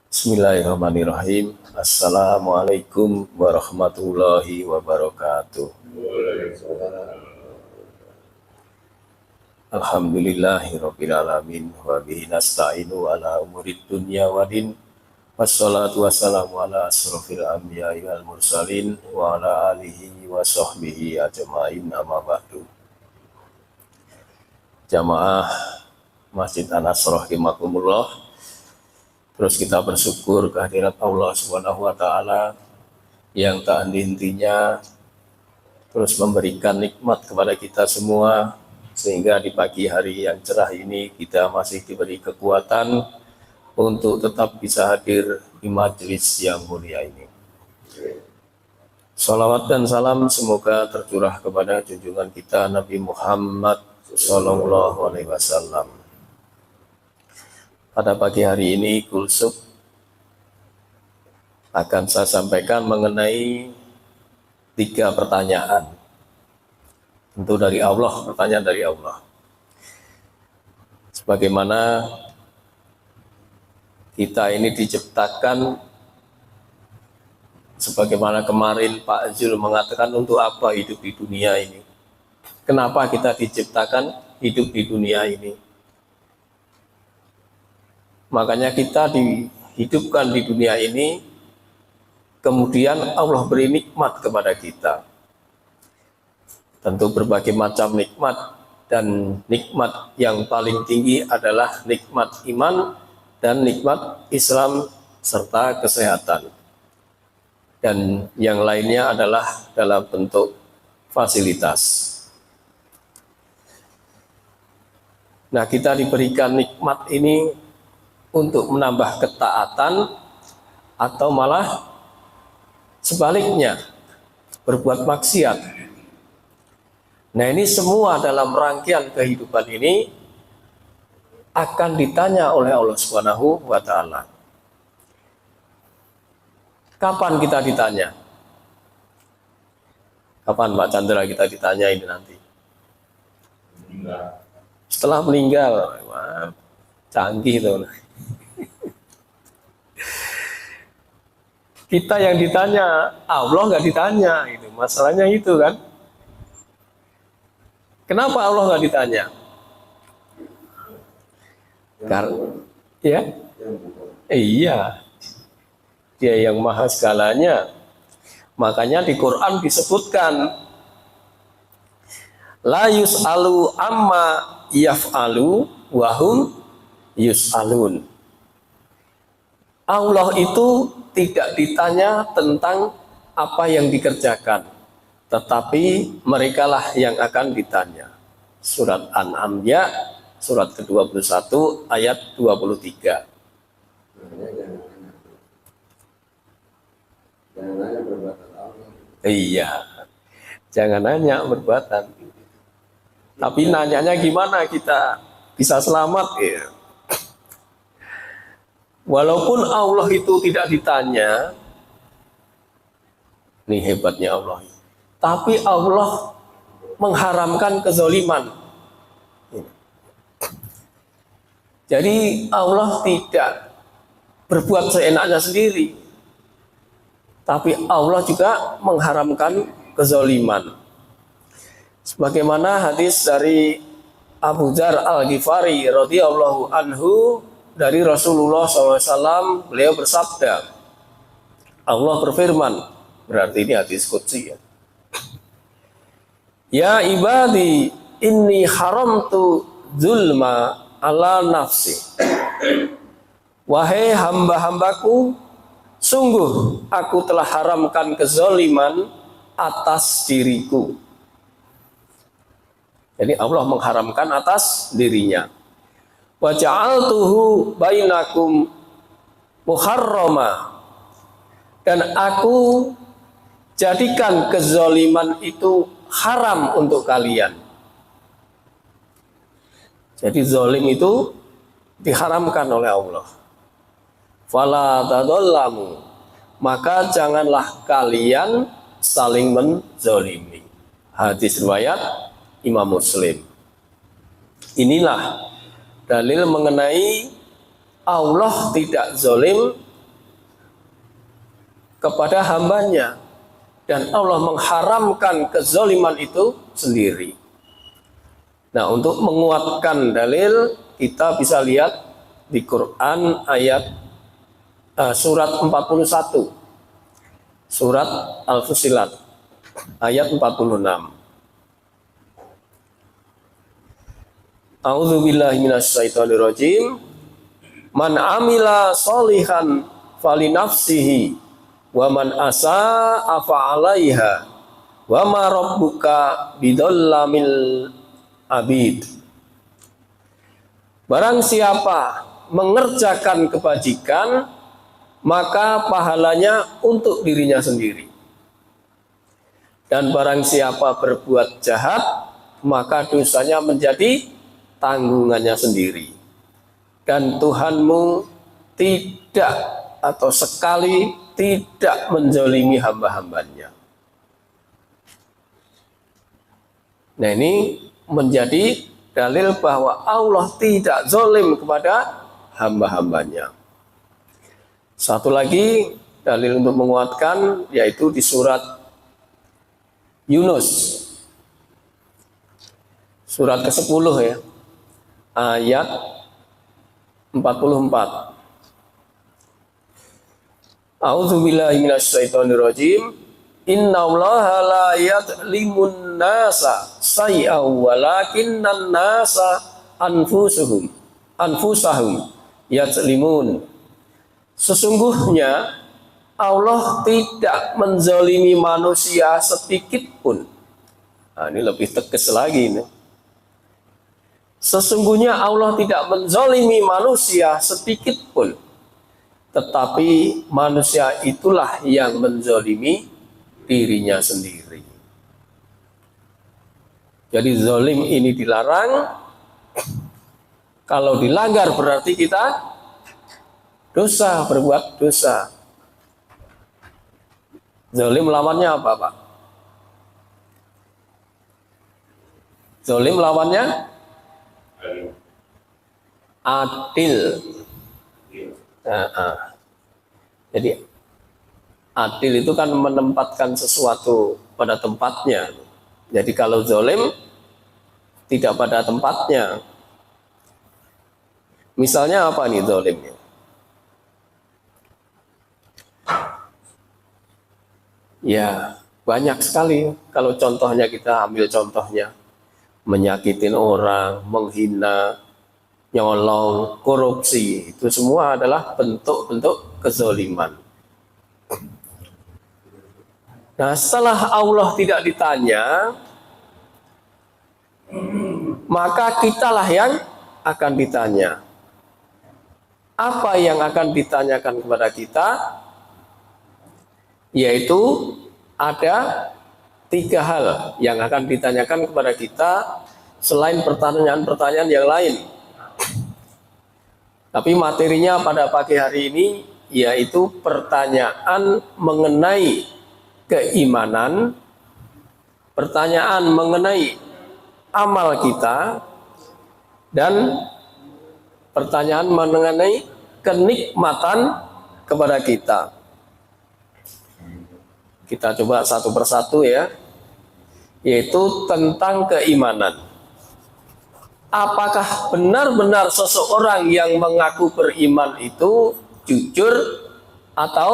Bismillahirrahmanirrahim. Assalamualaikum warahmatullahi wabarakatuh. Alhamdulillahirabbil alamin wa bihi nasta'inu ala umurid dunya waddin. Wassalatu wassalamu ala asrofil anbiya'i wal mursalin wa ala alihi wa sahbihi ajma'in, amma ba'du. Jamaah Masjid An-Nasr rahimakumullah. Terus kita bersyukur kehadirat Allah Subhanahu wa taala yang tak henti-hentinya terus memberikan nikmat kepada kita semua, sehingga di pagi hari yang cerah ini kita masih diberi kekuatan untuk tetap bisa hadir di majelis yang mulia ini. Salawat dan salam semoga tercurah kepada junjungan kita Nabi Muhammad Sallallahu Alaihi Wasallam. Pada pagi hari ini Kulsub akan saya sampaikan mengenai 3 pertanyaan. Tentu dari Allah, pertanyaan dari Allah. Sebagaimana kita ini diciptakan, sebagaimana kemarin Pak Zul mengatakan, untuk apa hidup di dunia ini? Kenapa kita diciptakan hidup di dunia ini? Makanya kita dihidupkan di dunia ini, kemudian Allah beri nikmat kepada kita. Tentu berbagai macam nikmat, dan nikmat yang paling tinggi adalah nikmat iman dan nikmat Islam serta kesehatan. Dan yang lainnya adalah dalam bentuk fasilitas. Nah, kita diberikan nikmat ini untuk menambah ketaatan atau malah sebaliknya berbuat maksiat. Nah, ini semua dalam rangkaian kehidupan ini akan ditanya oleh Allah Subhanahu wa taala. Kapan kita ditanya? Kapan Pak Chandra kita ditanya ini nanti? Setelah meninggal. Wah, canggih tuh. Kita yang ditanya, Allah nggak ditanya, itu masalahnya itu kan. Kenapa Allah nggak ditanya? Karena, ya, iya, Dia yang maha segalanya. Makanya di Quran disebutkan, la yus'alu amma yaf'alu wahum yus'alun. Allah itu tidak ditanya tentang apa yang dikerjakan, tetapi merekalah yang akan ditanya. Surat An-Anbiya, surat ke-21, ayat 23. Iya, jangan nanya perbuatan. Tapi nanyanya gimana kita bisa selamat ya. Walaupun Allah itu tidak ditanya, ini hebatnya Allah, tapi Allah mengharamkan kezaliman. Jadi Allah tidak berbuat seenaknya sendiri, tapi Allah juga mengharamkan kezaliman. Sebagaimana hadis dari Abu Dzar Al-Ghifari radhiyallahu anhu dari Rasulullah SAW, beliau bersabda, Allah berfirman, berarti ini hadis qudsi ya. Ya ibadi, inni haramtu zulma ala nafsi. Wahai hamba-hambaku, sungguh aku telah haramkan kezaliman atas diriku. Jadi Allah mengharamkan atas dirinya. Wa ja'altuhu bainakum muharrama, dan aku jadikan kezaliman itu haram untuk kalian. Jadi zalim itu diharamkan oleh Allah. Fala tadzallamu, maka janganlah kalian saling menzalimi. Hadis riwayat Imam Muslim. Inilah dalil mengenai Allah tidak zalim kepada hambanya, dan Allah mengharamkan kezaliman itu sendiri. Nah, untuk menguatkan dalil, kita bisa lihat di Quran ayat surat 41, surat Al-Fussilat ayat 46. A'udzubillahi minasyaitonirrajim. Man amila sholihan falinafsihi wa man asa'a fa'alaiha wa ma rabbuka bidollamil abid. Barang siapa mengerjakan kebajikan, maka pahalanya untuk dirinya sendiri. Dan barang siapa berbuat jahat, maka dosanya menjadi tanggungannya sendiri. Dan Tuhanmu tidak atau sekali tidak menzalimi hamba-hambanya. Nah, ini menjadi dalil bahwa Allah tidak zalim kepada hamba-hambanya. Satu lagi dalil untuk menguatkan, yaitu di surat Yunus, surat ke-10 ya, ayat 44. A'udzubillahi minasyaitonirrajim. Innallaha la yadlimun nasa say'a walakinnan nasa anfusahum yadlimun. Sesungguhnya Allah tidak menzalimi manusia sedikit pun. Nah, ini lebih tegas lagi ini. Sesungguhnya Allah tidak menzalimi manusia sedikit pun, tetapi manusia itulah yang menzalimi dirinya sendiri. Jadi zalim ini dilarang. Kalau dilanggar berarti kita dosa, berbuat dosa. Zalim lawannya apa, Pak? Zalim lawannya adil. Jadi adil itu kan menempatkan sesuatu pada tempatnya. Jadi kalau zalim tidak pada tempatnya. Misalnya apa nih zalimnya? Ya, banyak sekali. Kalau contohnya, kita ambil contohnya, menyakitin orang, menghina, nyolong, korupsi, itu semua adalah bentuk-bentuk kezaliman. Nah, setelah Allah tidak ditanya, maka kitalah yang akan ditanya. Apa yang akan ditanyakan kepada kita? Yaitu ada 3 hal yang akan ditanyakan kepada kita selain pertanyaan-pertanyaan yang lain. Tapi materinya pada pagi hari ini yaitu pertanyaan mengenai keimanan, pertanyaan mengenai amal kita, dan pertanyaan mengenai kenikmatan kepada kita. Kita coba satu persatu ya, yaitu tentang keimanan. Apakah benar-benar seseorang yang mengaku beriman itu jujur atau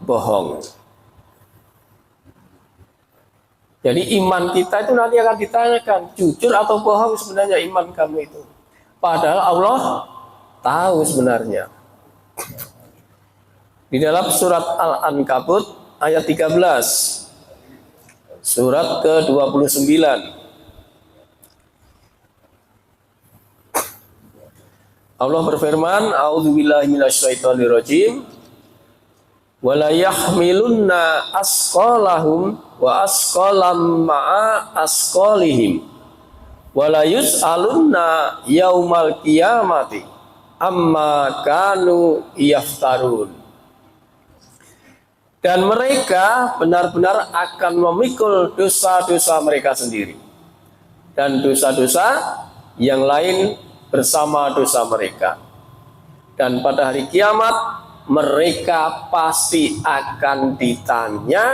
bohong? Jadi iman kita itu nanti akan ditanyakan, jujur atau bohong sebenarnya iman kamu itu. Padahal Allah tahu sebenarnya. Di dalam surat Al-Ankabut ayat 13, surat ke-29. Allah berfirman, A'udzubillahi minasyaitonirrajim. Wala yahmilunna asqalahum wa asqalam ma'a asqalihim wala yus'alunna yaumal qiyamati amma kanu yaftarun. Dan mereka benar-benar akan memikul dosa-dosa mereka sendiri dan dosa-dosa yang lain bersama dosa mereka. Dan pada hari kiamat mereka pasti akan ditanya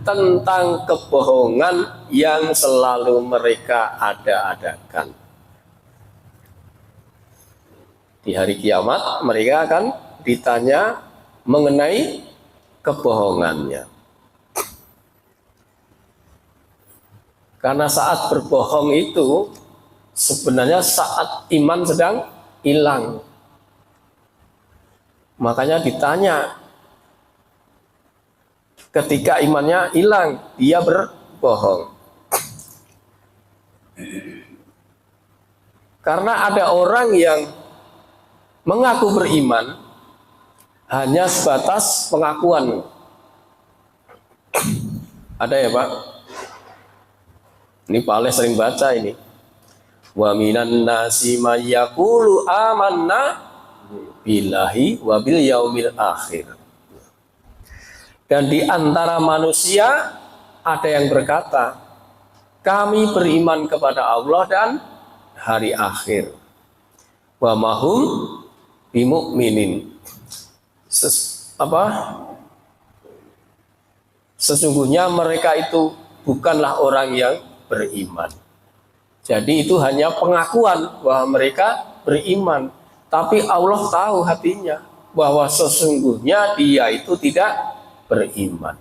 tentang kebohongan yang selalu mereka ada-adakan. Di hari kiamat mereka akan ditanya mengenai kebohongannya. Karena saat berbohong itu sebenarnya saat iman sedang hilang. Makanya ditanya ketika imannya hilang, dia berbohong. Karena ada orang yang mengaku beriman hanya sebatas pengakuan. Ada ya Pak? Ini Pak Ale sering baca ini. Wa minan nasi may yaqulu amanna billahi wa bil yaumil akhir. Dan di antara manusia ada yang berkata, kami beriman kepada Allah dan hari akhir. Wa mahum bimu'minin. Sesungguhnya mereka itu bukanlah orang yang beriman. Jadi itu hanya pengakuan bahwa mereka beriman. Tapi Allah tahu hatinya bahwa sesungguhnya dia itu tidak beriman.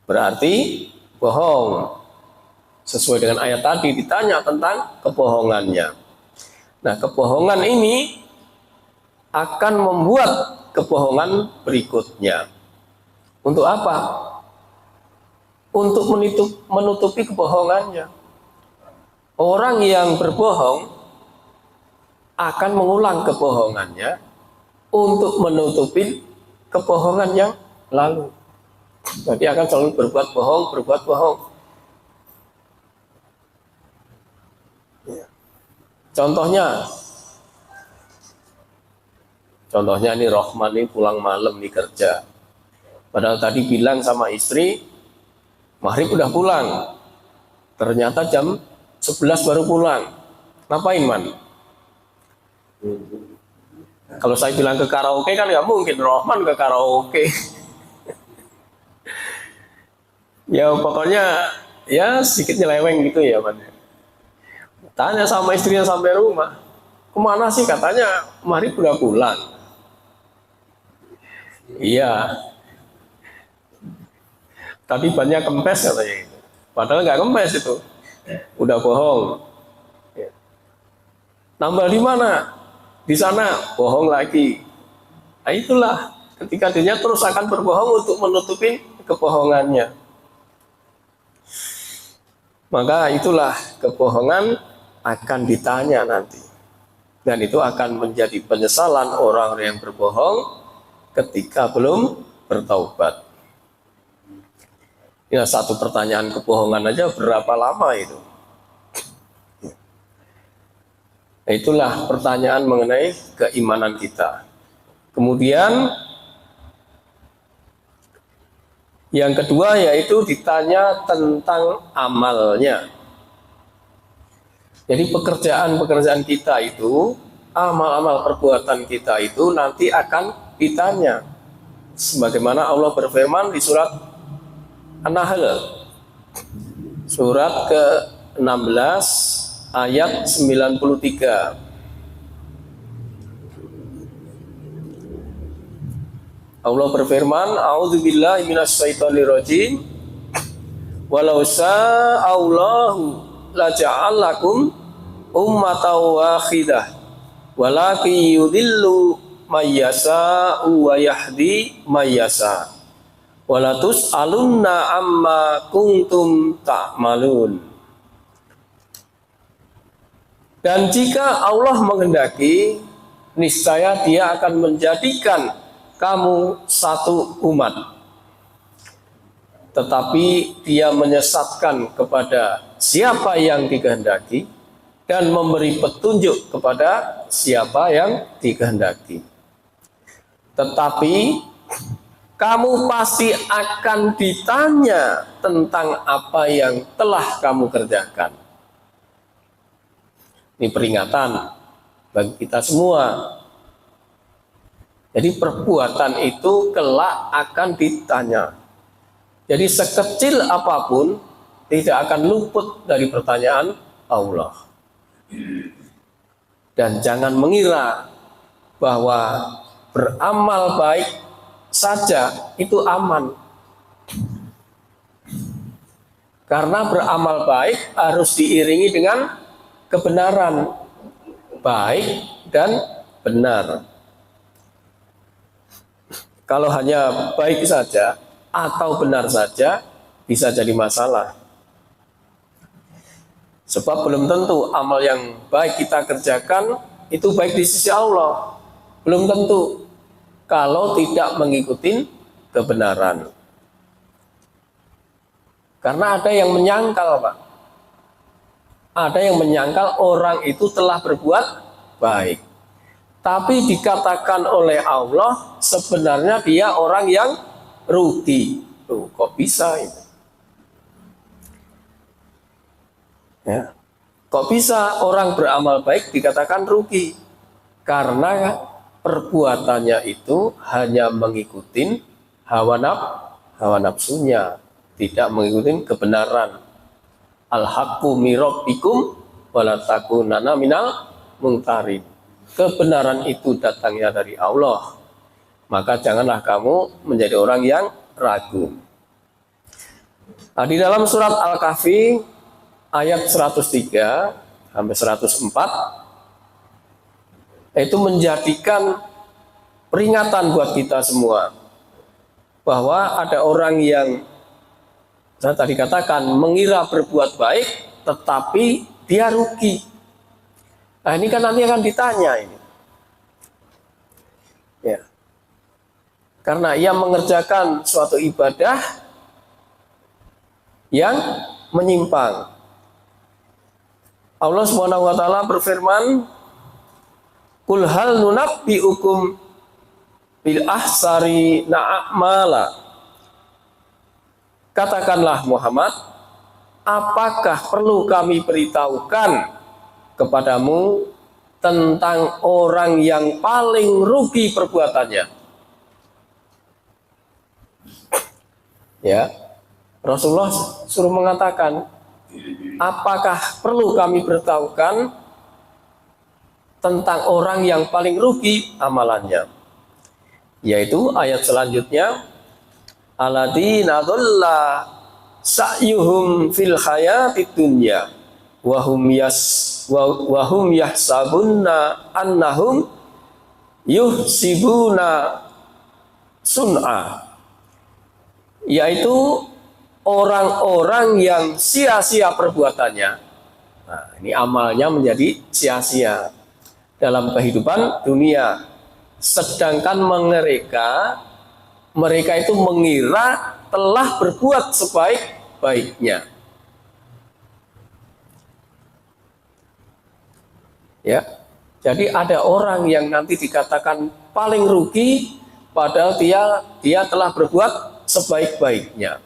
Berarti bohong. Sesuai dengan ayat tadi ditanya tentang kebohongannya. Nah, kebohongan ini akan membuat kebohongan berikutnya. Untuk apa? Untuk menutupi kebohongannya. Orang yang berbohong akan mengulang kebohongannya untuk menutupi kebohongan yang lalu. Jadi akan selalu berbuat bohong. Contohnya ini Rohman ini pulang malam nih kerja. Padahal tadi bilang sama istri, maghrib udah pulang. Ternyata jam 11 baru pulang. Ngapain Man? Kalau saya bilang ke karaoke kan nggak mungkin Rohman ke karaoke. Ya pokoknya ya sedikit nyeleweng gitu ya Man. Tanya sama istrinya sampai rumah, kemana sih? Katanya maghrib udah pulang. Iya. Tadi banyak kempes katanya. Padahal nggak kempes itu. Udah bohong. Nambal di mana? Di sana bohong lagi. Nah, itulah ketika dia terus akan berbohong untuk menutupi kebohongannya. Maka itulah kebohongan akan ditanya nanti. Dan itu akan menjadi penyesalan orang yang berbohong ketika belum bertaubat. Ya, satu pertanyaan kebohongan aja berapa lama itu? Nah, itulah pertanyaan mengenai keimanan kita. Kemudian yang kedua yaitu ditanya tentang amalnya. Jadi pekerjaan-pekerjaan kita itu, amal-amal perbuatan kita itu nanti akan ditanya. Sebagaimana Allah berfirman di surat An-Nahl, surat ke-16 ayat 93. Allah berfirman, a'udzubillahi minasyaitonirrajim, walau sya'allahu laja'alakum ummatan wahidah walakin yudillu mayyasa'u wa yahdi mayyasa' walatus alunna amma kuntum ta'malun. Dan jika Allah menghendaki, niscaya Dia akan menjadikan kamu satu umat, tetapi Dia menyesatkan kepada siapa yang dikehendaki dan memberi petunjuk kepada siapa yang dikehendaki. Tetapi kamu pasti akan ditanya tentang apa yang telah kamu kerjakan. Ini peringatan bagi kita semua. Jadi perbuatan itu kelak akan ditanya. Jadi sekecil apapun tidak akan luput dari pertanyaan Allah. Dan jangan mengira bahwa beramal baik saja itu aman. Karena beramal baik harus diiringi dengan kebenaran, baik dan benar. Kalau hanya baik saja atau benar saja bisa jadi masalah. Sebab belum tentu amal yang baik kita kerjakan itu baik di sisi Allah. Belum tentu kalau tidak mengikuti kebenaran. Karena ada yang menyangkal, Pak. Ada yang menyangkal orang itu telah berbuat baik. Tapi dikatakan oleh Allah sebenarnya dia orang yang rugi. Tuh, kok bisa itu? Ya. Kok bisa orang beramal baik dikatakan rugi? Karena perbuatannya itu hanya mengikuti hawa nafsunya, tidak mengikuti kebenaran. Al-haqqu min rabbikum wala takunanna minal mumtarin. Kebenaran itu datangnya dari Allah. Maka janganlah kamu menjadi orang yang ragu. Nah, di dalam surat Al-Kahfi ayat 103 sampai 104 itu menjadikan peringatan buat kita semua bahwa ada orang yang saya tadi katakan mengira berbuat baik tetapi dia rugi. Nah, ini kan nanti akan ditanya ini. Ya. Karena ia mengerjakan suatu ibadah yang menyimpang. Allah Subhanahu wa taala berfirman, "Qul hal nunabbiukum bil ahsari na'amala." Katakanlah Muhammad, apakah perlu kami beritahukan kepadamu tentang orang yang paling rugi perbuatannya? Ya, Rasulullah suruh mengatakan, apakah perlu kami beritahukan tentang orang yang paling rugi amalannya? Yaitu ayat selanjutnya, alladzina dhalla sa'yuhum fil hayatid dunya wa hum yahsabunna annahum yuhsibuna sun'a, yaitu orang-orang yang sia-sia perbuatannya. Nah, ini amalnya menjadi sia-sia dalam kehidupan dunia. Sedangkan mereka itu mengira telah berbuat sebaik-baiknya. Ya, jadi ada orang yang nanti dikatakan paling rugi, padahal dia telah berbuat sebaik-baiknya.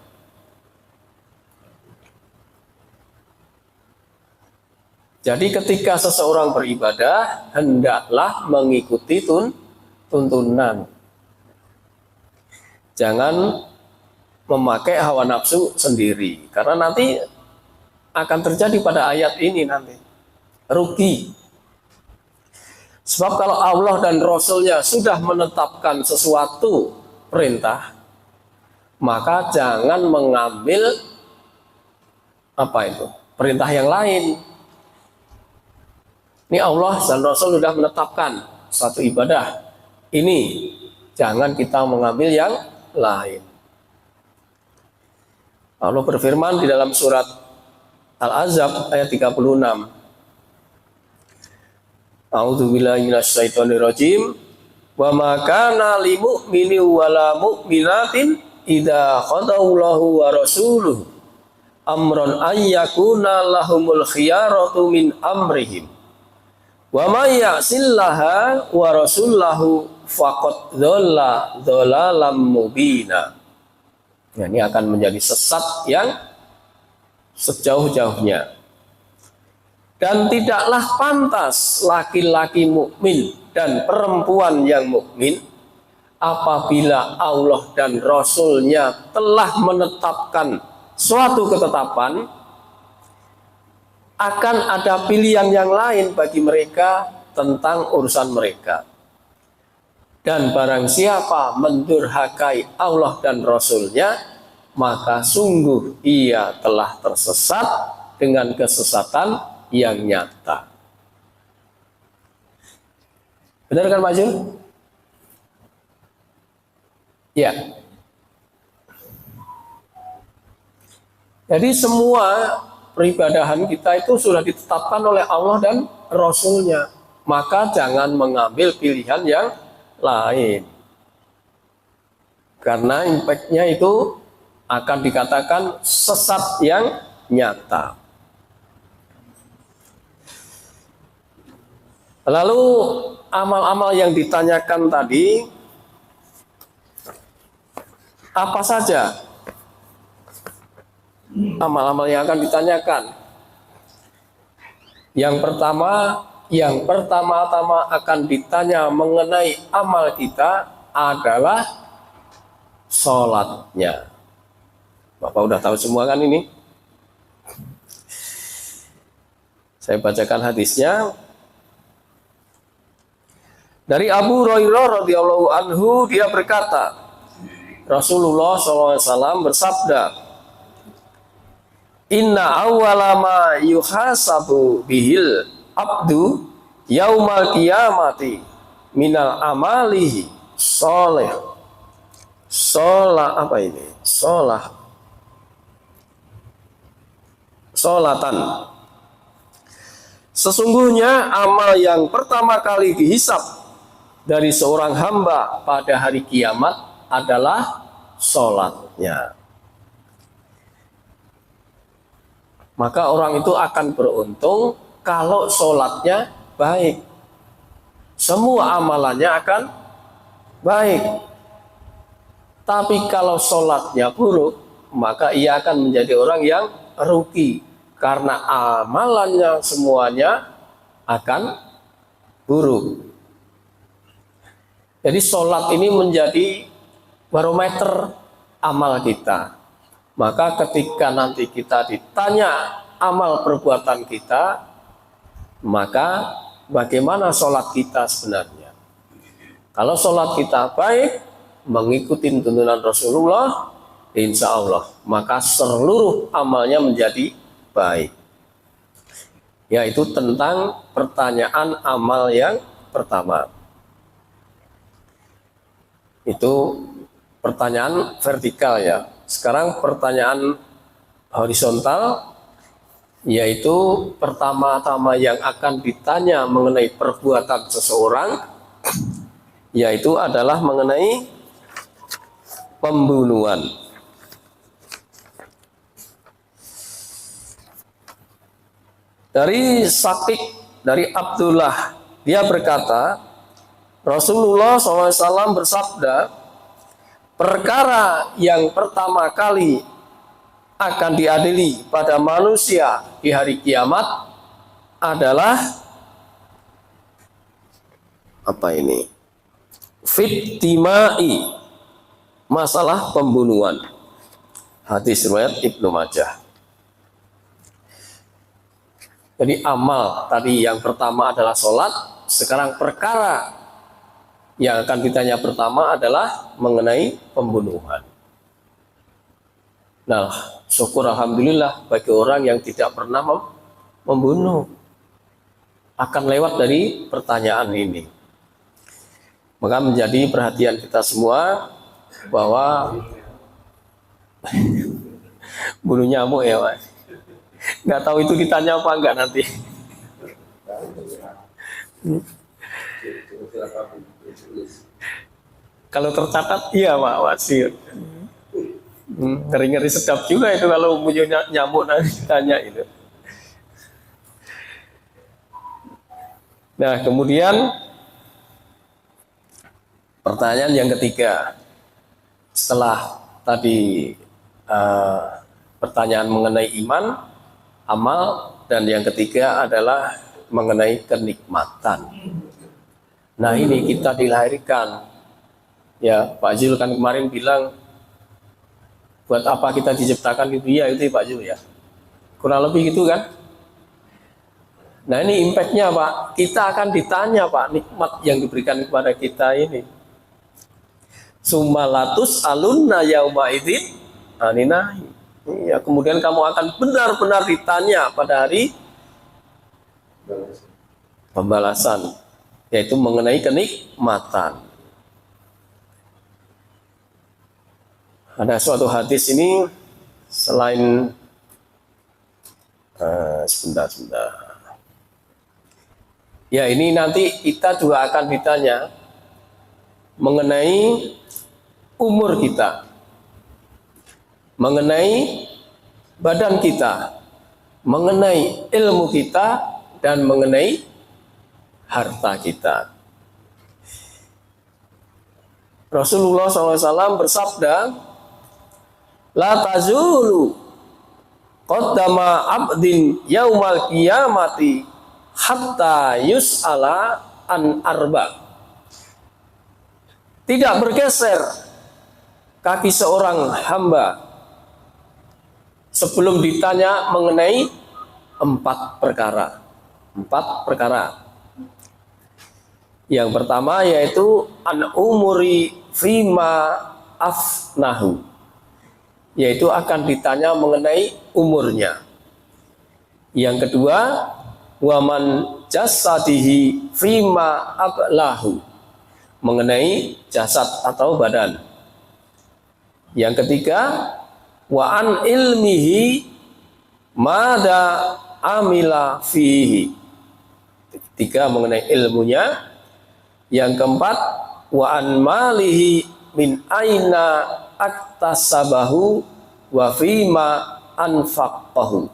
Jadi ketika seseorang beribadah, hendaklah mengikuti tuntunan. Jangan memakai hawa nafsu sendiri. Karena nanti akan terjadi pada ayat ini nanti. Rugi. Sebab kalau Allah dan Rasul-Nya sudah menetapkan sesuatu perintah, maka jangan mengambil perintah yang lain. Ini Allah dan Rasul sudah menetapkan suatu ibadah. Ini jangan kita mengambil yang lain. Allah berfirman di dalam surat Al-Ahzab ayat 36. A'udzubillahi minasyaitonirrajim. Wa ma kana lil mu'mini wala mu'minatin idza qadallahu wa rasuluhu amran ay yakuna lahumul khiyaratu min amrihim. Wa may ya'sillaha wa rasulahu faqad dhalla dhalalam mubina. Nah, ini akan menjadi sesat yang sejauh-jauhnya. Dan tidaklah pantas laki-laki mukmin dan perempuan yang mukmin apabila Allah dan Rasul-Nya telah menetapkan suatu ketetapan, akan ada pilihan yang lain bagi mereka tentang urusan mereka. Dan barang siapa mendurhakai Allah dan Rasul-Nya, maka sungguh ia telah tersesat dengan kesesatan yang nyata. Benar kan Pak Jul? Ya. Jadi semua peribadahan kita itu sudah ditetapkan oleh Allah dan Rasul-Nya. Maka jangan mengambil pilihan yang lain. Karena impact-nya itu akan dikatakan sesat yang nyata. Lalu amal-amal yang ditanyakan tadi apa saja? Amal-amal yang akan ditanyakan. Yang pertama-tama akan ditanya mengenai amal kita adalah sholatnya. Bapak udah tahu semua kan ini? Saya bacakan hadisnya. Dari Abu Hurairah radhiyallahu anhu, dia berkata, Rasulullah SAW bersabda, Inna awwala ma yuhasabu bihil abdu yaumal qiyamati minal amalihi soleh. Apa ini? Solatan. Sesungguhnya amal yang pertama kali dihisab dari seorang hamba pada hari kiamat adalah sholatnya. Maka orang itu akan beruntung kalau sholatnya baik. Semua amalannya akan baik. Tapi kalau sholatnya buruk, maka ia akan menjadi orang yang rugi. Karena amalannya semuanya akan buruk. Jadi sholat ini menjadi barometer amal kita. Maka ketika nanti kita ditanya amal perbuatan kita, maka bagaimana sholat kita sebenarnya? Kalau sholat kita baik, mengikuti tuntunan Rasulullah, insya Allah, maka seluruh amalnya menjadi baik. Yaitu tentang pertanyaan amal yang pertama. Itu pertanyaan vertikal ya. Sekarang pertanyaan horizontal, yaitu pertama-tama yang akan ditanya mengenai perbuatan seseorang, yaitu adalah mengenai pembunuhan. Dari Sakik, dari Abdullah, dia berkata, Rasulullah SAW bersabda, perkara yang pertama kali akan diadili pada manusia di hari kiamat adalah apa ini? Fittimai, masalah pembunuhan. Hadis riwayat Ibnu Majah. Jadi amal tadi yang pertama adalah sholat. Sekarang perkara yang akan ditanya pertama adalah mengenai pembunuhan. Nah, syukur alhamdulillah bagi orang yang tidak pernah membunuh, akan lewat dari pertanyaan ini. Maka menjadi perhatian kita semua bahwa bunuh nyamuk ya Mas. Nggak tahu itu ditanya apa enggak nanti. Kalau tercatat iya Pak Wasir. Ngeri-ngeri sedap juga itu kalau punya nyamuk nanti tanya itu. Nah kemudian pertanyaan yang ketiga, setelah tadi pertanyaan mengenai iman, amal, dan yang ketiga adalah mengenai kenikmatan. Nah ini kita dilahirkan Ya, Pak Zul kan kemarin bilang, buat apa kita diciptakan di dunia itu ya Pak Zul ya. Kurang lebih gitu kan. Nah ini impactnya Pak, kita akan ditanya Pak, nikmat yang diberikan kepada kita ini. Sumalatus alunna yauma idzin aninahi. Ya, kemudian kamu akan benar-benar ditanya pada hari pembalasan, yaitu mengenai kenikmatan. Ada suatu hadis ini selain sebentar. Ya ini nanti kita juga akan ditanya mengenai umur kita, mengenai badan kita, mengenai ilmu kita, dan mengenai harta kita. Rasulullah SAW bersabda, la tazulu qaddama abdin yaumal qiyamati hatta yus'ala an arba. Tidak bergeser kaki seorang hamba sebelum ditanya mengenai 4 perkara. 4 perkara. Yang pertama yaitu an umuri fima afnahu, yaitu akan ditanya mengenai umurnya. Yang kedua, waman jasadihi fima ablahu, mengenai jasad atau badan. Yang ketiga, wa an ilmihi mada amila fihi. Ketiga, mengenai ilmunya. Yang keempat, wa an malihi min aina aktasabahu wa fima anfaqahu,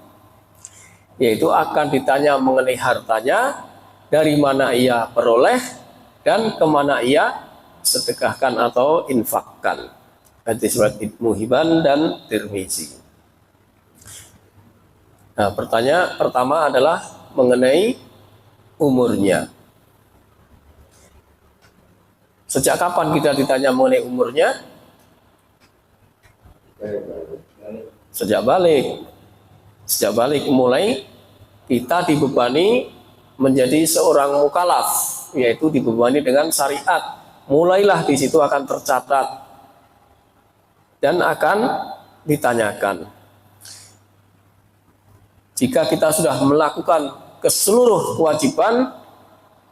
yaitu akan ditanya mengenai hartanya, dari mana ia peroleh dan kemana ia sedekahkan atau infakkan. Hadis riwayat Ibnu Hibban dan Tirmizi. Nah, pertanyaan pertama adalah mengenai umurnya. Sejak kapan kita ditanya mengenai umurnya? Sejak balik. Sejak balik mulai kita dibebani menjadi seorang mukallaf, yaitu dibebani dengan syariat. Mulailah di situ akan tercatat dan akan ditanyakan. Jika kita sudah melakukan keseluruh kewajiban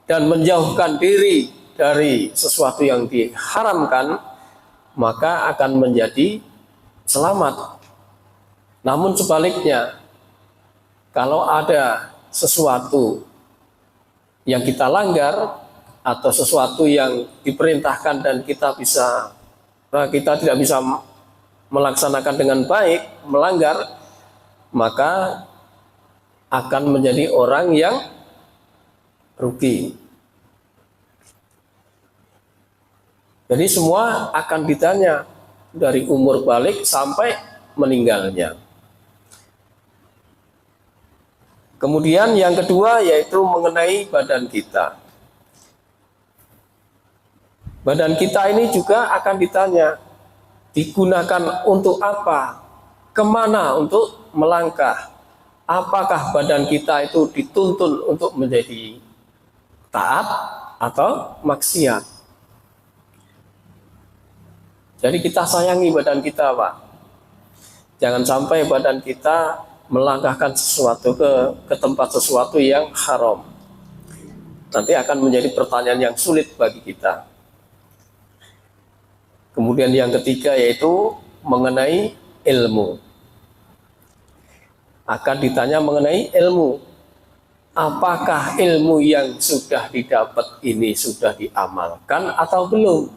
dan menjauhkan diri dari sesuatu yang diharamkan, maka akan menjadi selamat. Namun sebaliknya, kalau ada sesuatu yang kita langgar atau sesuatu yang diperintahkan dan kita tidak bisa melaksanakan dengan baik, melanggar, maka akan menjadi orang yang rugi. Jadi semua akan ditanya dari umur balik sampai meninggalnya. Kemudian yang kedua yaitu mengenai badan kita. Badan kita ini juga akan ditanya, digunakan untuk apa? Kemana untuk melangkah? Apakah badan kita itu dituntun untuk menjadi taat atau maksiat? Jadi kita sayangi badan kita, Pak. Jangan sampai badan kita melangkahkan sesuatu ke tempat sesuatu yang haram. Nanti akan menjadi pertanyaan yang sulit bagi kita. Kemudian yang ketiga yaitu mengenai ilmu. Akan ditanya mengenai ilmu. Apakah ilmu yang sudah didapat ini sudah diamalkan atau belum?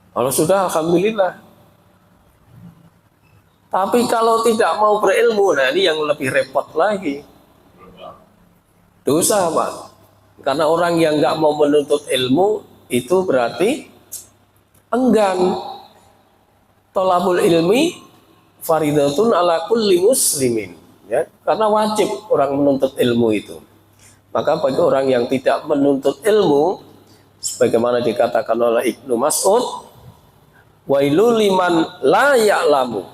Kalau sudah, alhamdulillah. Tapi kalau tidak mau berilmu, nah ini yang lebih repot lagi. Dosa, Pak. Karena orang yang nggak mau menuntut ilmu itu berarti enggan. Thalabul ilmi faridatun ala kulli muslimin. Ya, karena wajib orang menuntut ilmu itu. Maka bagi orang yang tidak menuntut ilmu, Sebagaimana dikatakan oleh Ibnu Mas'ud, wailu liman la ya'lamu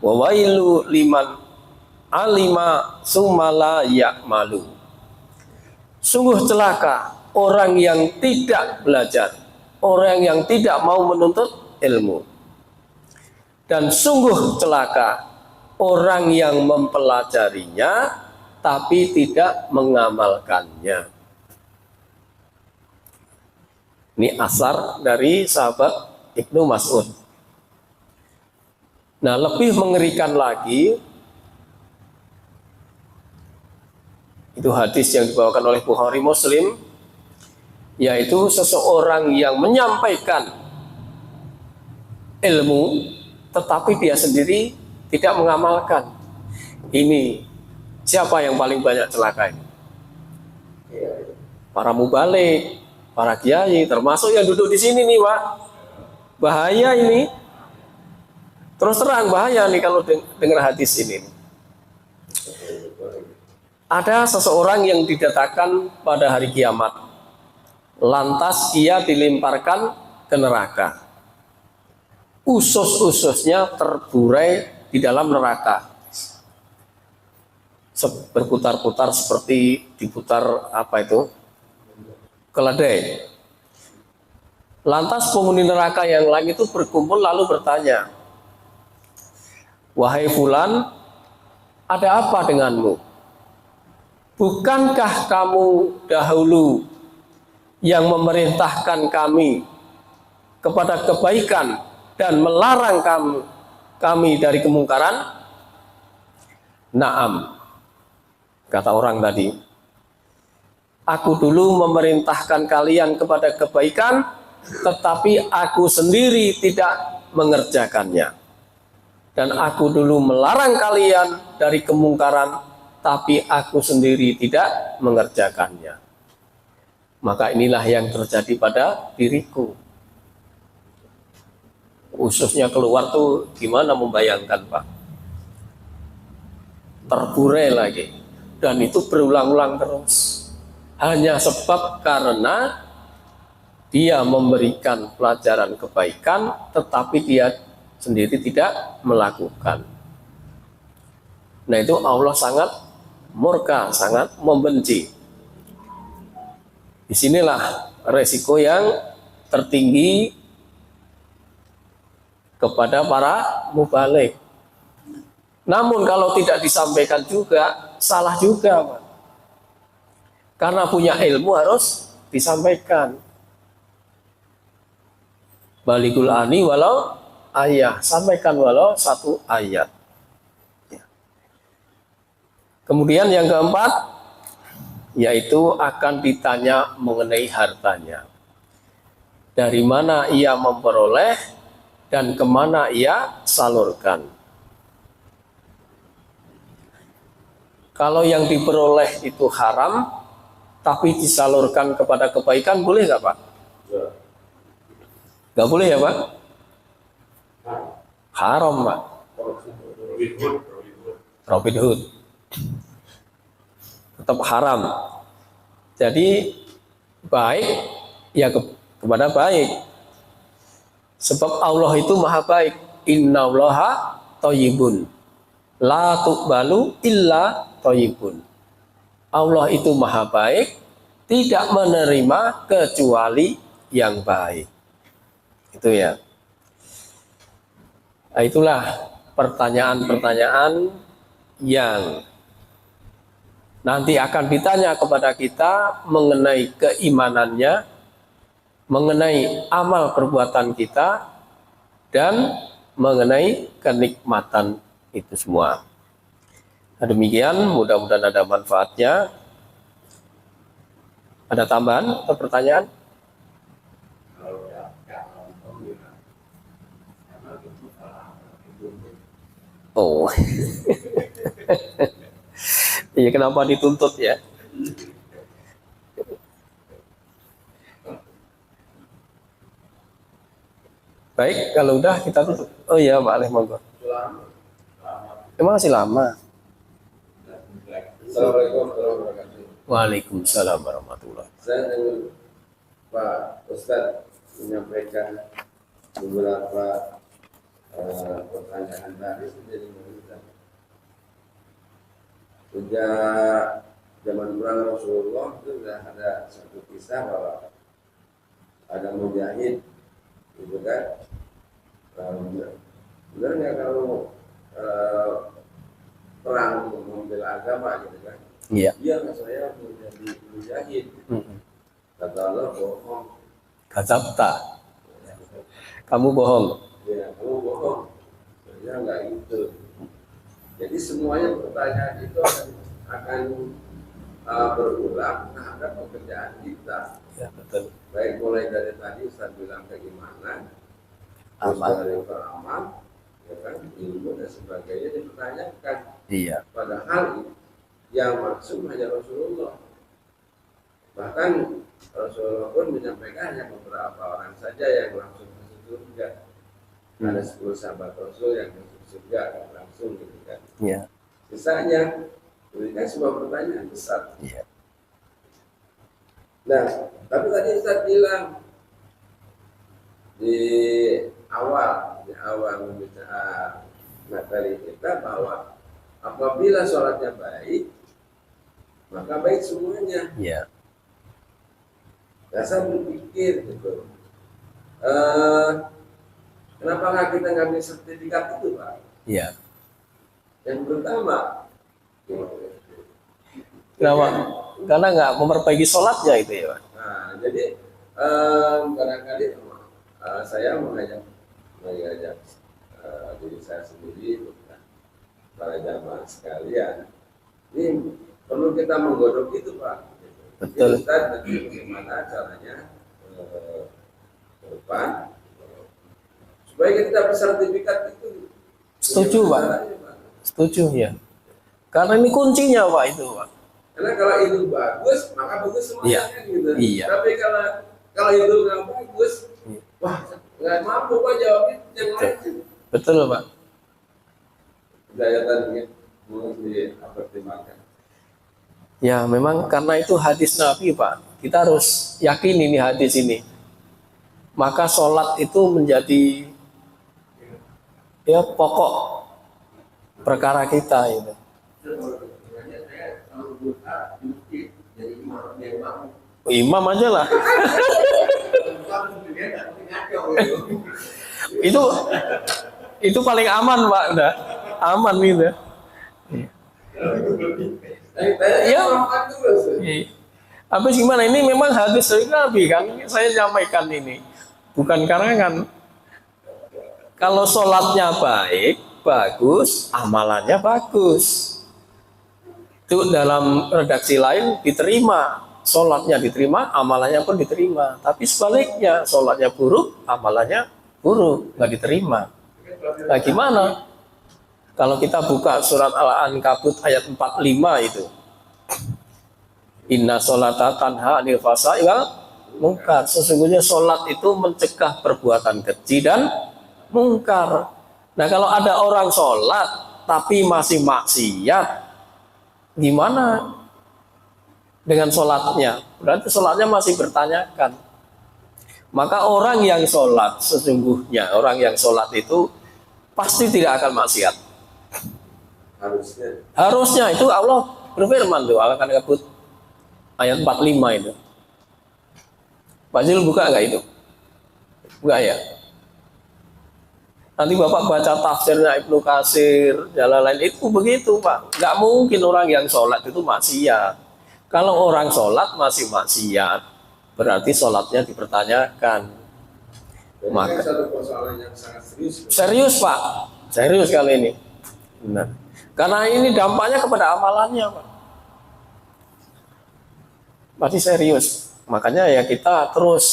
wa wailu liman alima summa la ya'malu. Sungguh celaka orang yang tidak belajar, orang yang tidak mau menuntut ilmu. Dan sungguh celaka orang yang mempelajarinya tapi tidak mengamalkannya. Ini asar dari sahabat Ibnu Mas'ud. Nah, lebih mengerikan lagi, itu hadis yang dibawakan oleh Bukhari Muslim, yaitu seseorang yang menyampaikan ilmu tetapi dia sendiri tidak mengamalkan. Ini siapa yang paling banyak celaka ini? Para mubalik, para kiai, termasuk yang duduk di sini nih, Pak. Bahaya ini. Terus terang bahaya nih kalau dengar hadis ini. Ada seseorang yang didatangkan pada hari kiamat. Lantas ia dilemparkan ke neraka. Usus-ususnya terburai di dalam neraka. Berputar-putar seperti diputar apa itu? Keledai. Lantas penghuni neraka yang lain itu berkumpul lalu bertanya, wahai fulan, ada apa denganmu? Bukankah kamu dahulu yang memerintahkan kami kepada kebaikan dan melarang kami dari kemungkaran? Naam, kata orang tadi. Aku dulu memerintahkan kalian kepada kebaikan, tetapi aku sendiri tidak mengerjakannya. Dan aku dulu melarang kalian dari kemungkaran, tapi aku sendiri tidak mengerjakannya. Maka inilah yang terjadi pada diriku. Ususnya keluar tuh gimana membayangkan, Pak? Terburai lagi. Dan itu berulang-ulang terus. Hanya sebab karena dia memberikan pelajaran kebaikan, tetapi dia sendiri tidak melakukan. Nah, itu Allah sangat murka, sangat membenci. Disinilah resiko yang tertinggi kepada para mubalik. Namun kalau tidak disampaikan juga, salah juga, Pak. Karena punya ilmu harus disampaikan. Baligul ani walau ayat, sampaikan walau satu ayat. Kemudian yang keempat, yaitu akan ditanya mengenai hartanya. Dari mana ia memperoleh dan kemana ia salurkan. Kalau yang diperoleh itu haram, tapi disalurkan kepada kebaikan, boleh nggak, Pak? Nggak boleh ya, Pak? Haram, Pak. Robin Hood. Tetap haram. Jadi baik ya kepada baik. Sebab Allah itu maha baik. Innallaha thayyibun. La tuqbalu illa thayyibun. Allah itu maha baik, tidak menerima kecuali yang baik. Itu ya. Nah, itulah pertanyaan-pertanyaan yang nanti akan ditanya kepada kita mengenai keimanannya, mengenai amal perbuatan kita, dan mengenai kenikmatan itu semua. Nah, demikian, mudah-mudahan ada manfaatnya. Ada tambahan atau pertanyaan? Oh, iya, kenapa dituntut ya? Baik, kalau udah kita tutup. Oh iya, Pak Aleh, monggo. Emang masih lama. Assalamualaikum warahmatullahi wabarakatuh. Waalaikumsalam warahmatullahi wabarakatuh. Saya dengan Pak Ustaz menyampaikan beberapa pertanyaan tadi menjadi mudah. Sejak zaman perang Rasulullah itu sudah ada satu kisah bahwa ada mujahid, gitu kan? Benar nggak kalau perang membela agama, gitu kan? Iya. Iya, saya menjadi mujahid. Kata Allah, bohong. Kadzabta. Kamu bohong. Ya, kamu bohong. Saya nggak gitu. Jadi semuanya pertanyaan itu akan berulang terhadap pekerjaan kita. Ya, betul. Baik mulai dari tadi Ustaz bilang bagaimana, terus Amal. dari amal, ya kan, ilmu dan sebagainya dipertanyakan. Iya. Padahal yang maksud hanya Rasulullah. Bahkan Rasulullah pun menyampaikan hanya beberapa orang saja yang langsung masuk surga. Ada 10 sahabat Rasul yang masuk surga langsung, gitu kan. Iya. Sisanya berikan sebuah pertanyaan besar. Iya. Nah, tapi tadi Ustaz bilang di awal membicara materi kita bahwa apabila sholatnya baik, maka baik semuanya. Iya. Nah, saya berpikir gitu, kenapa nggak kita ngambil sertifikat itu, Pak? Iya. Yang pertama, Kenapa? Karena nggak memperbaiki sholatnya itu ya, Pak. nah, jadi kadang-kadang saya mengajak diri saya sendiri, para jamaah sekalian, ini perlu kita menggodok itu, Pak. Betul. Jadi, Ustaz, bagaimana caranya ke depan supaya kita dapat sertifikat itu? Setuju, Pak. Setuju ya. Karena ini kuncinya, Pak, itu, Pak. Karena kalau itu bagus, maka bagus semuanya, Iya. gitu. Iya. Tapi kalau itu nggak bagus, Iya. wah, nggak mampu, Pak, jawabnya yang lain. Betul, Pak. Daya tariknya harus dipertimbangkan. Ya, memang karena itu hadis Nabi, Pak. Kita harus yakin ini hadis ini. Maka sholat itu menjadi ya pokok perkara kita itu. Imam aja lah. itu paling aman, Pak. Udah aman gitu. Ya. Habis gimana? Ini memang hadis dari Nabi kan. Saya nyampaikan ini. Bukan karangan. Kalau sholatnya baik, bagus, amalannya bagus. Itu dalam redaksi lain diterima. Sholatnya diterima, amalannya pun diterima. Tapi sebaliknya, sholatnya buruk, amalannya buruk, nggak diterima. Nah gimana? Kalau kita buka surat Al-Ankabut ayat 45 itu. Inna sholata tanha anil fahsya'i wal munkar. Sesungguhnya sholat itu mencegah perbuatan keji dan mungkar. Nah kalau ada orang sholat tapi masih maksiat, gimana dengan sholatnya? Berarti sholatnya masih bertanyakan. Maka orang yang sholat sesungguhnya, orang yang sholat itu pasti tidak akan maksiat. Harusnya itu Allah berfirman tuh Al-Ankabut ayat 45 itu. Pak Zul buka nggak itu? Buka ya. Nanti Bapak baca tafsirnya Ibnu Katsir, Jalalain itu begitu, Pak. Nggak mungkin orang yang sholat itu maksiat. Kalau orang sholat masih maksiat, berarti sholatnya dipertanyakan. Maka satu persoalan yang sangat serius. Serius, Pak. Serius kali ini. Benar. Karena ini dampaknya kepada amalannya, Pak. Pasti serius. Makanya ya kita terus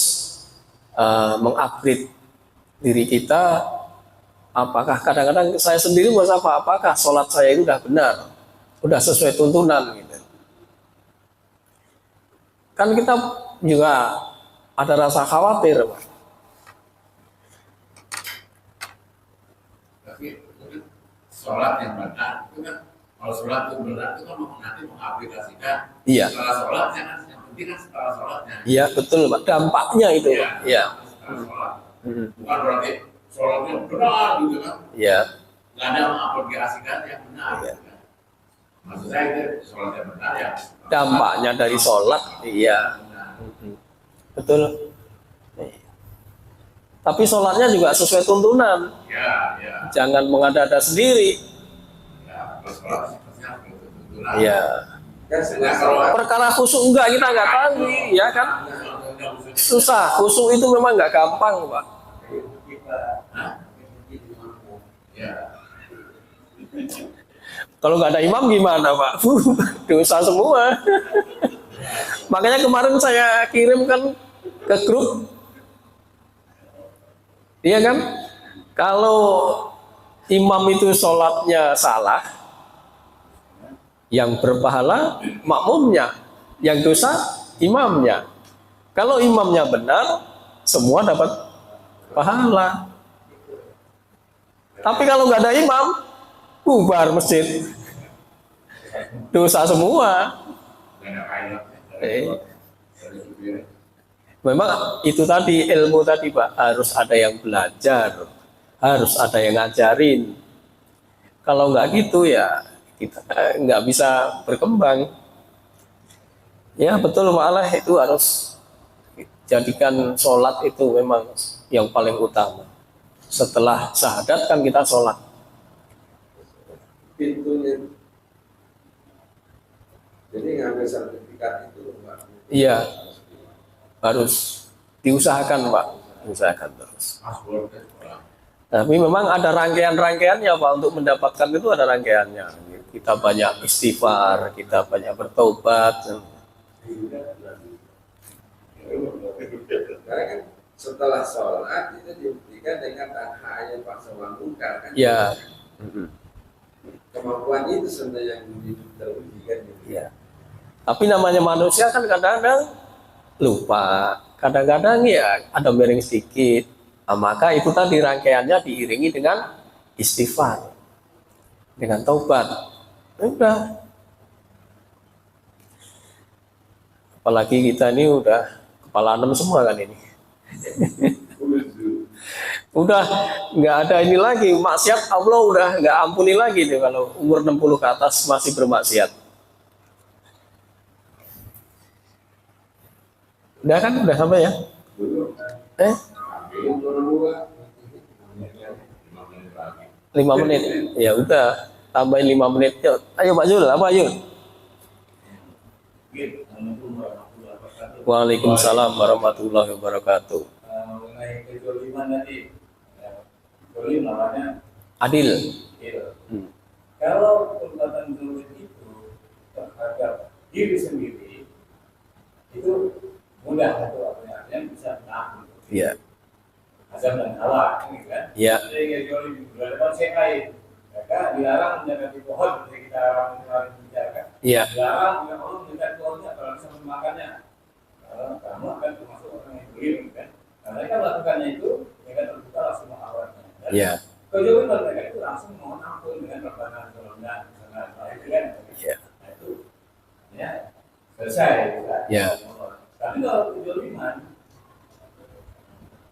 mengupgrade diri kita. Apakah kadang-kadang saya sendiri merasa apakah sholat saya itu sudah benar, sudah sesuai tuntunan gitu. Kan kita juga ada rasa khawatir, Pak. Tapi sholat yang benar itu kan, kalau sholat itu benar itu kan nanti mengaplikasikan Iya. setelah sholat yang berhenti kan setelah sholatnya. Iya betul Pak, dampaknya itu. Iya. Iya. Setelah sholat. Hmm. Bukan berarti sholatnya benar gitu kan. Iya. Nggak ada mengaplikasikan yang benar. Iya. Gitu kan. Maksud saya itu sholatnya benar ya. Dampaknya dari sholat, iya. Benar. Betul. Tapi sholatnya juga sesuai tuntunan. Ya, ya. Jangan mengada-ada sendiri. Ya, terus sholat sifatnya betul-betul. Iya. Kan setelah Nah, kalau sholat Perkara khusyuk enggak kita nggak tahu, ya kan? Susah. Khusyuk itu memang nggak gampang, Pak. Hah? Ya. Kalau nggak ada imam gimana, Pak? Dosa semua. Makanya kemarin saya kirimkan ke grup, iya kan? Kalau imam itu sholatnya salah, yang berpahala makmumnya, yang dosa imamnya. Kalau imamnya benar, semua dapat pahala. Tapi kalau nggak ada imam, bubar masjid, dosa semua. Nggak ada pilotnya. Dari supir. Memang itu tadi ilmu tadi Pak, harus ada yang belajar, harus ada yang ngajarin. Kalau nggak gitu ya kita nggak bisa berkembang. Ya betul Pak Allah, itu harus jadikan sholat itu memang yang paling utama. Setelah syahadat kan kita sholat. pintunya. Jadi ngambil sertifikat itu Pak. Iya, harus diusahakan Pak, diusahakan terus. Password ke sekolah. Tapi memang ada rangkaian-rangkaiannya Pak, untuk mendapatkan itu ada rangkaiannya. Kita banyak istighfar, kita banyak bertobat. Karena kan setelah sholat itu dibuktikan dengan tanhaya paksa mungkar kan. Ya, Kemampuan itu sebenarnya yang terujikan. ya. Tapi namanya manusia kan kadang-kadang lupa, kadang-kadang ya ada miring sedikit. Nah, maka itu tadi rangkaiannya diiringi dengan istighfar, dengan taubat. Udah. Apalagi kita ini udah kepala 6 semua kan ini. Udah nggak ada ini lagi, maksiat Allah udah nggak ampuni lagi deh kalau umur 60 ke atas masih bermaksiat. Udah kan, udah sampai ya? Eh, 5 menit. Ya udah, tambahin 5 menit. Yuk, ayo Pak Zul, apa Yul? Waalaikumsalam warahmatullahi wabarakatuh. Mengenai kezoliman tadi, zolim namanya Adil. adil. Hmm. Kalau perbuatan zolim itu terhadap diri sendiri, itu mudah atau artinya bisa menahan Iya. azab dan halak, ini kan? Iya. Jadi zolim berhadapan saya lain, mereka dilarang mendekati pohon seperti kita kemarin bicarakan. Iya. Dilarang oleh Allah mendekati pohonnya kalau bisa memakannya. Karena kamu akan termasuk orang yang zolim, kan? Nah, mereka melakukannya itu, mereka terbuka langsung auratnya. Iya. Kejauhan mereka itu langsung mohon ampun dengan perbuatan sebelumnya, misalnya, itu kan? Iya. Nah, itu, ya, selesai. Iya. Tapi kalau kejoliman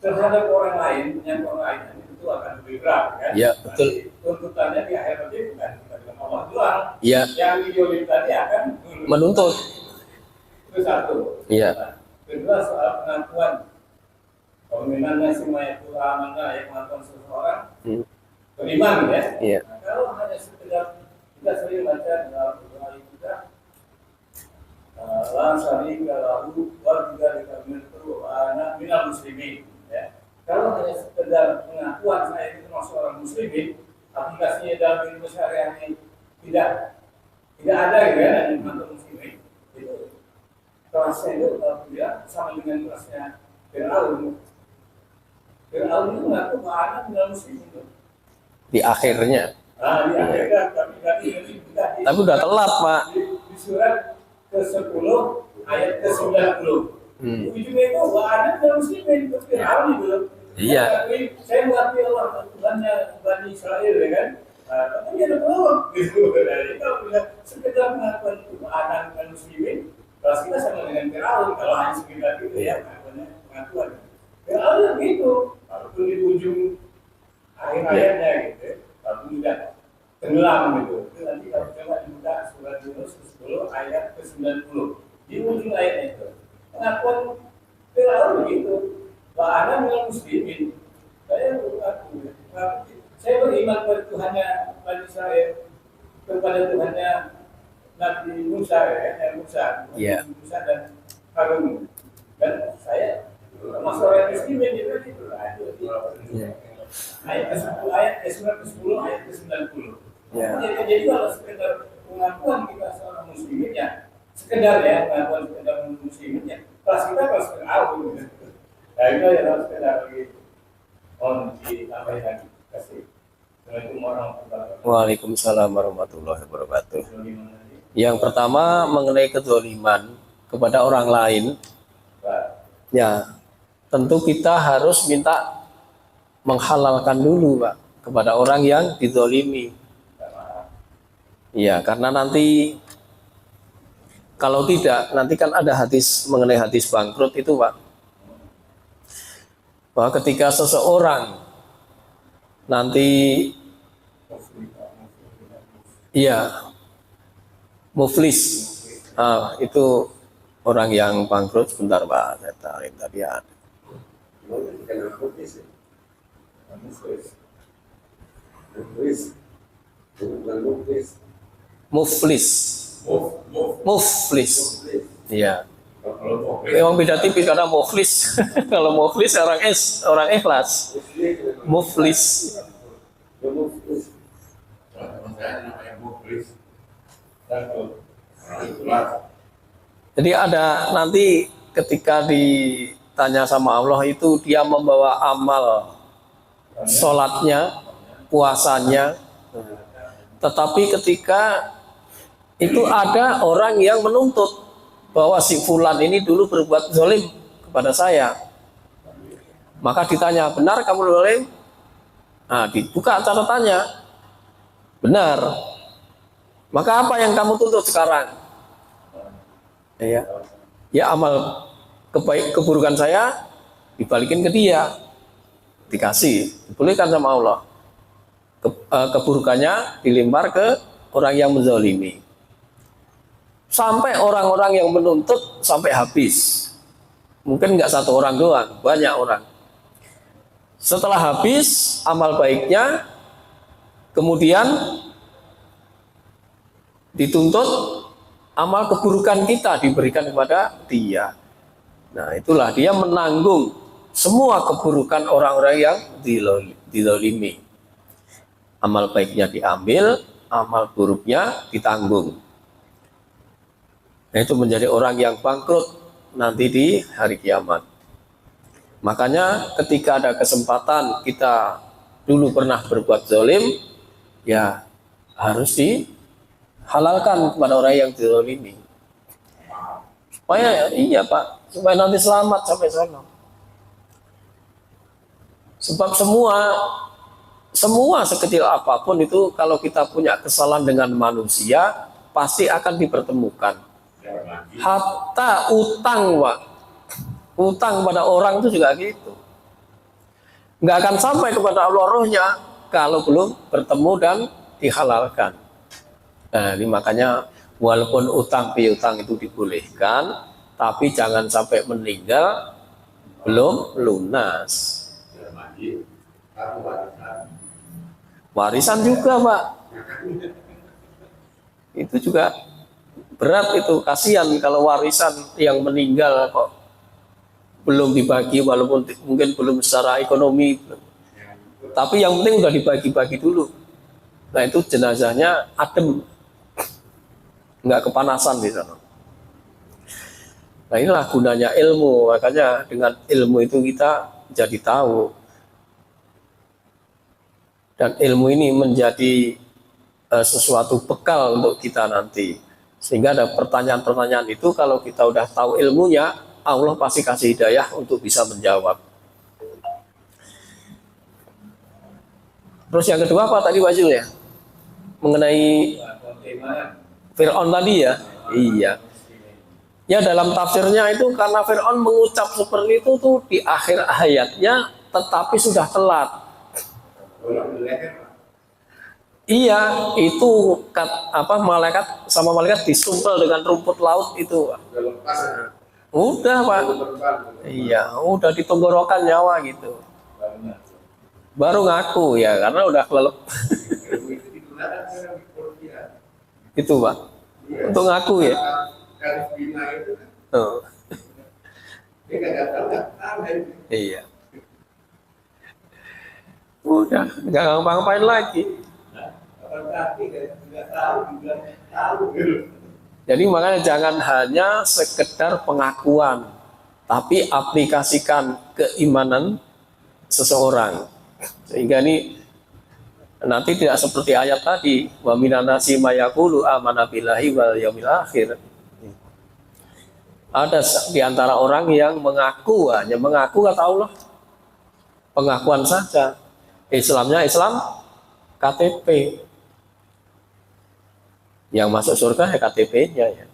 terhadap orang lain, yang orang lain itu akan lebih berat, kan? Iya, betul. Nanti tuntutannya di akhir nanti bukan dengan Allah doang. Iya. Yang dijolim tadi akan Menuntut. Itu satu. Iya. Kedua soal pengakuan. Peminatnya semua itu amanah yang melakukan seseorang beriman ya. Iya. Nah, kalau hanya sekedar kita sering baca dalam doa kita la syarika lahu wa bidzalika umirtu wa ana minal muslimin ya. Kalau hanya sekedar pengakuan saya itu termasuk orang muslimin, aplikasinya dalam ilmu syariah yang tidak ada ya yang mengatur muslimin itu kelasnya itu tidak sama dengan kelasnya Fir'aun. Fir'aun itu mengaku bahwa minal muslimin itu. Di akhirnya. Nah, di akhirnya Tapi udah telat, Pak. Di surat ke-10 ayat ke-90. Ujungnya itu bahwa ada minal muslimin itu Fir'aun itu. Iya. Saya mengakui Allah Tuhannya Bani Israel ya kan. Tapi dia ada peluang gitu. Jadi kalau bisa sekedar mengakukan itu ada minal muslimin, Kelas kita sama dengan Firaun kalau hanya sekedar itu ya pengakuan. Firaun yang gitu, walaupun di ujung akhir ayatnya gitu, walaupun sudah tenggelam gitu. Itu nanti kalau coba dibuka surat Yunus 10 ayat ke-90 di ujung ayatnya itu pengakuan Firaun begitu. Wa ana minal muslimin. Saya berlaku. Saya beriman pada Tuhannya Bani Israel, kepada Tuhannya Nabi Musa Musa dan Harun. Dan saya termasuk orang muslimin juga itu. Ayat ke-10 ayat surat ke-10 ayat ke-90. Jadi kalau sekedar pengakuan kita seorang muslimin ya sekedar ya pengakuan sekedar muslimin ya kelas kita kelas Firaun gitu. Nah itu ya harus sekedar lagi ditambahin lagi. Kasih. Assalamualaikum warahmatullahi wabarakatuh. Waalaikumsalam warahmatullahi wabarakatuh. Yang pertama mengenai kezaliman kepada orang lain, ya tentu kita harus minta menghalalkan dulu Pak kepada orang yang dizalimi. Ya karena nanti kalau tidak nanti kan ada hadis mengenai hadis bangkrut itu Pak, bahwa ketika seseorang nanti iya muflis itu orang yang bangkrut. Sebentar Pak, saya tarik tadi ada muflis iya memang beda tipis karena muflis kalau muflis orang ikhlas, muflis jadi ada nanti ketika ditanya sama Allah itu dia membawa amal sholatnya, puasanya, tetapi ketika itu ada orang yang menuntut bahwa si fulan ini dulu berbuat zalim kepada saya, maka ditanya benar kamu zalim? Nah dibuka catatannya benar, maka apa yang kamu tuntut sekarang? Ya amal keburukan saya dibalikin ke dia, dikasih, dibolehkan sama Allah. Keburukannya dilempar ke orang yang menzalimi. Sampai orang-orang yang menuntut sampai habis. Mungkin nggak satu orang doang, banyak orang. Setelah habis amal baiknya, kemudian dituntut amal keburukan kita diberikan kepada dia. Nah itulah dia menanggung semua keburukan orang-orang yang dizalimi. Amal baiknya diambil, amal buruknya ditanggung. Nah, itu menjadi orang yang bangkrut nanti di hari kiamat. Makanya ketika ada kesempatan kita dulu pernah berbuat zalim, ya harus dihalalkan kepada orang yang dizalimi. Supaya iya Pak, supaya nanti selamat sampai sana. Sebab semua sekecil apapun itu kalau kita punya kesalahan dengan manusia pasti akan dipertemukan. Hatta utang Pak, utang pada orang itu juga gitu, nggak akan sampai kepada Allah rohnya kalau belum bertemu dan dihalalkan. Nah ini makanya walaupun utang piutang itu dibolehkan, tapi jangan sampai meninggal belum lunas. Warisan juga Pak, itu juga berat, itu kasihan kalau warisan yang meninggal kok belum dibagi, walaupun mungkin belum secara ekonomi, tapi yang penting udah dibagi-bagi dulu. Nah itu jenazahnya adem, nggak kepanasan di sana. Nah inilah gunanya ilmu, makanya dengan ilmu itu kita jadi tahu, dan ilmu ini menjadi sesuatu bekal untuk kita nanti. Sehingga ada pertanyaan-pertanyaan itu kalau kita udah tahu ilmunya, Allah pasti kasih hidayah untuk bisa menjawab. Terus yang kedua apa tadi Wajil ya? Mengenai Fir'aun tadi ya? Iya. Ya dalam tafsirnya itu karena Fir'aun mengucap seperti itu tuh di akhir ayatnya, tetapi sudah telat. Iya, itu malaikat sama malaikat disumpel dengan rumput laut itu. Udah lepas ya. Udah Pak. Terbang. Iya, udah ditenggorokan nyawa gitu. Baru ngaku ya karena udah kelelep. Itu Pak. Untuk ngaku ya. Kalifina itu kan. Oh, Dia nggak tahu. iya. Udah, nggak ngapa-ngapain lagi. Jadi makanya jangan hanya sekedar pengakuan, tapi aplikasikan keimanan seseorang. Sehingga ini nanti tidak seperti ayat tadi, wa minan nasi mayaqulu amana billahi wal yaumil akhir. Ada di antara orang yang mengaku, hanya mengaku kata Allah, pengakuan saja. Islamnya Islam KTP. Yang masuk surga ya KTP-nya ya.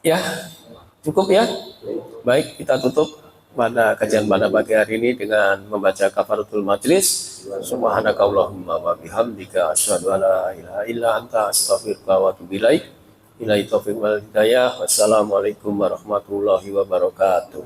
Ya, cukup ya. Baik, kita tutup pada kajian pada pagi hari ini dengan membaca kafaratul majlis. Subhanakallahumma wa bihamdika asyhadu an la ilaha illa anta astaghfiruka wa atubu ilaik. Billahi taufiq wal hidayah. Wassalamualaikum warahmatullahi wabarakatuh.